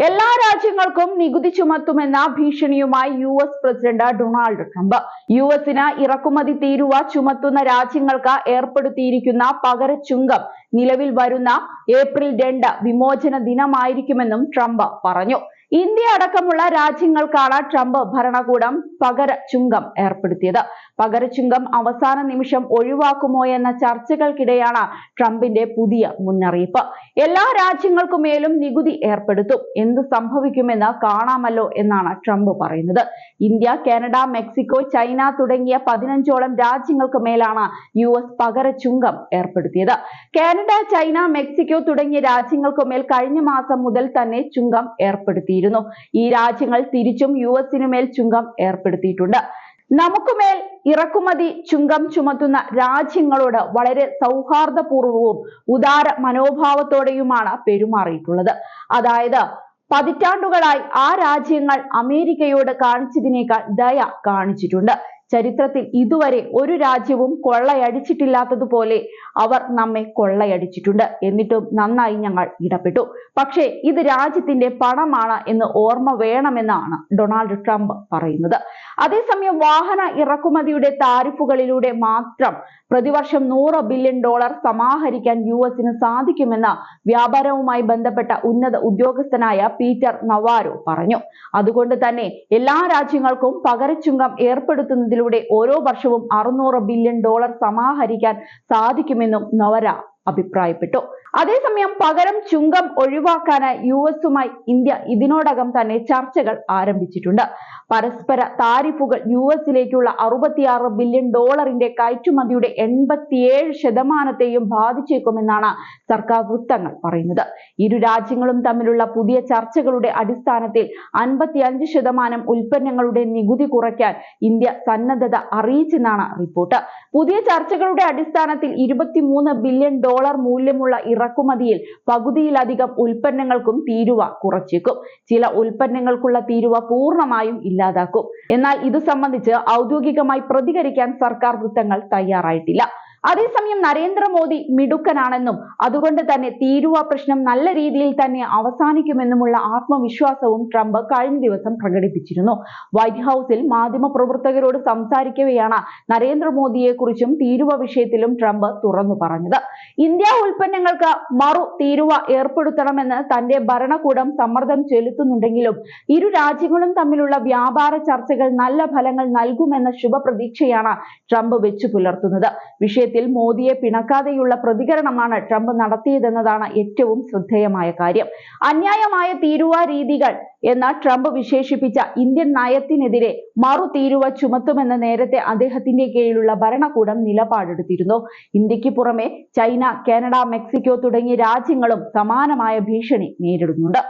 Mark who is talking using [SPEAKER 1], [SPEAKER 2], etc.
[SPEAKER 1] എല്ലാ രാജ്യങ്ങൾക്കും നികുതി ചുമത്തുമെന്ന ഭീഷണിയുമായി US പ്രസിഡന്റ് ഡൊണാൾഡ് ട്രംപ്. US-ന് ഇറക്കുമതി തീരുവ ചുമത്തുന്ന രാജ്യങ്ങൾക്ക് ഏർപ്പെടുത്തിയിരിക്കുന്ന പകര ചുങ്കം നിലവിൽ വരുന്ന ഏപ്രിൽ 2 വിമോചന ദിനമായിരിക്കുമെന്നും ട്രംപ് പറഞ്ഞു. ഇന്ത്യ അടക്കമുള്ള രാജ്യങ്ങൾക്കാണ് ട്രംപ് ഭരണകൂടം പകര ചുങ്കം ഏർപ്പെടുത്തിയത്. പകര ചുങ്കം അവസാന നിമിഷം ഒഴിവാക്കുമോ എന്ന ചർച്ചകൾക്കിടെയാണ് ട്രംപിന്റെ പുതിയ മുന്നറിയിപ്പ്. എല്ലാ രാജ്യങ്ങൾക്കുമേലും നികുതി ഏർപ്പെടുത്തും, എന്ത് സംഭവിക്കുമെന്ന് കാണാമല്ലോ എന്നാണ് ട്രംപ് പറയുന്നത്. ഇന്ത്യ, കാനഡ, മെക്സിക്കോ, ചൈന തുടങ്ങിയ 15ഓളം രാജ്യങ്ങൾക്ക് മേലാണ് US പകര ചുങ്കം ഏർപ്പെടുത്തിയത്. കാനഡ, ചൈന, മെക്സിക്കോ തുടങ്ങിയ രാജ്യങ്ങൾക്കുമേൽ കഴിഞ്ഞ മാസം മുതൽ തന്നെ ചുങ്കം ഏർപ്പെടുത്തിയിരുന്നു. ഈ രാജ്യങ്ങൾ തിരിച്ചും US-നുമേൽ ചുങ്കം ഏർപ്പെടുത്തിയിട്ടുണ്ട്. നമുക്കുമേൽ ഇറക്കുമതി ചുങ്കം ചുമത്തുന്ന രാജ്യങ്ങളോട് വളരെ സൗഹാർദ്ദപൂർവവും ഉദാര മനോഭാവത്തോടെയുമാണ് പെരുമാറിയിട്ടുള്ളത്. അതായത് പതിറ്റാണ്ടുകളായി ആ രാജ്യങ്ങൾ അമേരിക്കയോട് കാണിച്ചതിനേക്കാൾ ദയ കാണിച്ചിട്ടുണ്ട്. ചരിത്രത്തിൽ ഇതുവരെ ഒരു രാജ്യവും കൊള്ളയടിച്ചിട്ടില്ലാത്തതുപോലെ അവർ നമ്മെ കൊള്ളയടിച്ചിട്ടുണ്ട്. എന്നിട്ടും നന്നായി ഞങ്ങൾ ഇടപെട്ടു. പക്ഷേ ഇത് രാജ്യത്തിന്റെ പണമാണ് എന്ന് ഓർമ്മ വേണമെന്നാണ് ഡൊണാൾഡ് ട്രംപ് പറയുന്നത്. അതേസമയം വാഹന ഇറക്കുമതിയുടെ താരിഫുകളിലൂടെ മാത്രം പ്രതിവർഷം $100 ബില്യൺ സമാഹരിക്കാൻ US-ന് സാധിക്കുമെന്ന് വ്യാപാരവുമായി ബന്ധപ്പെട്ട ഉന്നത ഉദ്യോഗസ്ഥനായ പീറ്റർ നവാരോ പറഞ്ഞു. അതുകൊണ്ട് തന്നെ എല്ലാ രാജ്യങ്ങൾക്കും പകരച്ചുങ്കം ഏർപ്പെടുത്തുന്നതിലൂടെ ഓരോ വർഷവും $600 ബില്യൺ സമാഹരിക്കാൻ സാധിക്കുമെന്നും നവര അഭിപ്രായപ്പെട്ടു. അതേസമയം പകരം ചുങ്കം ഒഴിവാക്കാന് US-മായി ഇന്ത്യ ഇതിനോടകം തന്നെ ചർച്ചകൾ ആരംഭിച്ചിട്ടുണ്ട്. പരസ്പര താരിഫുകൾ US-ലേക്കുള്ള $66 ബില്യൺ കയറ്റുമതിയുടെ 87% ബാധിച്ചേക്കുമെന്നാണ് സർക്കാർ വൃത്തങ്ങൾ പറയുന്നത്. ഇരു രാജ്യങ്ങളും തമ്മിലുള്ള പുതിയ ചർച്ചകളുടെ അടിസ്ഥാനത്തിൽ 55% ഉൽപ്പന്നങ്ങളുടെ നികുതി കുറയ്ക്കാൻ ഇന്ത്യ സന്നദ്ധത അറിയിച്ചെന്നാണ് റിപ്പോർട്ട്. പുതിയ ചർച്ചകളുടെ അടിസ്ഥാനത്തിൽ $23 ബില്യൺ മൂല്യമുള്ള ഇറക്കുമതിയിൽ പകുതിയിലധികം ഉൽപ്പന്നങ്ങൾക്കും തീരുവ കുറച്ചേക്കും. ചില ഉൽപ്പന്നങ്ങൾക്കുള്ള തീരുവ പൂർണ്ണമായും ഇല്ലാതാക്കും. എന്നാൽ ഇത് സംബന്ധിച്ച് ഔദ്യോഗികമായി പ്രതികരിക്കാൻ സർക്കാർ വൃത്തങ്ങൾ തയ്യാറായിട്ടില്ല. അതേസമയം നരേന്ദ്രമോദി മിടുക്കനാണെന്നും അതുകൊണ്ട് തന്നെ തീരുവ പ്രശ്നം നല്ല രീതിയിൽ തന്നെ അവസാനിക്കുമെന്നുമുള്ള ആത്മവിശ്വാസവും ട്രംപ് കഴിഞ്ഞ ദിവസം പ്രകടിപ്പിച്ചിരുന്നു. വൈറ്റ് ഹൌസിൽ മാധ്യമപ്രവർത്തകരോട് സംസാരിക്കവെയാണ് നരേന്ദ്രമോദിയെക്കുറിച്ചും തീരുവ വിഷയത്തിലും ട്രംപ് തുറന്നു പറഞ്ഞത്. ഇന്ത്യ ഉൽപ്പന്നങ്ങൾക്ക് മറു തീരുവ ഏർപ്പെടുത്തണമെന്ന് തന്റെ ഭരണകൂടം സമ്മർദ്ദം ചെലുത്തുന്നുണ്ടെങ്കിലും ഇരു രാജ്യങ്ങളും തമ്മിലുള്ള വ്യാപാര ചർച്ചകൾ നല്ല ഫലങ്ങൾ നൽകുമെന്ന ശുഭപ്രതീക്ഷയാണ് ട്രംപ് വെച്ചു പുലർത്തുന്നത്. വിഷയത്തിൽ മോദിയെ പിണക്കാതെയുള്ള പ്രതികരണമാണ് ട്രംപ് നടത്തിയതെന്നതാണ് ഏറ്റവും ശ്രദ്ധേയമായ കാര്യം. അന്യായമായ തീരുവ രീതികൾ എന്ന് ട്രംപ് വിശേഷിപ്പിച്ച ഇന്ത്യൻ നയത്തിനെതിരെ മറു തീരുവ ചുമത്തുമെന്ന് നേരത്തെ അദ്ദേഹത്തിന്റെ കീഴിലുള്ള ഭരണകൂടം നിലപാടെടുത്തിരുന്നു. ഇന്ത്യക്ക് പുറമെ ചൈന, കാനഡ, മെക്സിക്കോ തുടങ്ങിയ രാജ്യങ്ങളും സമാനമായ ഭീഷണി നേരിടുന്നുണ്ട്.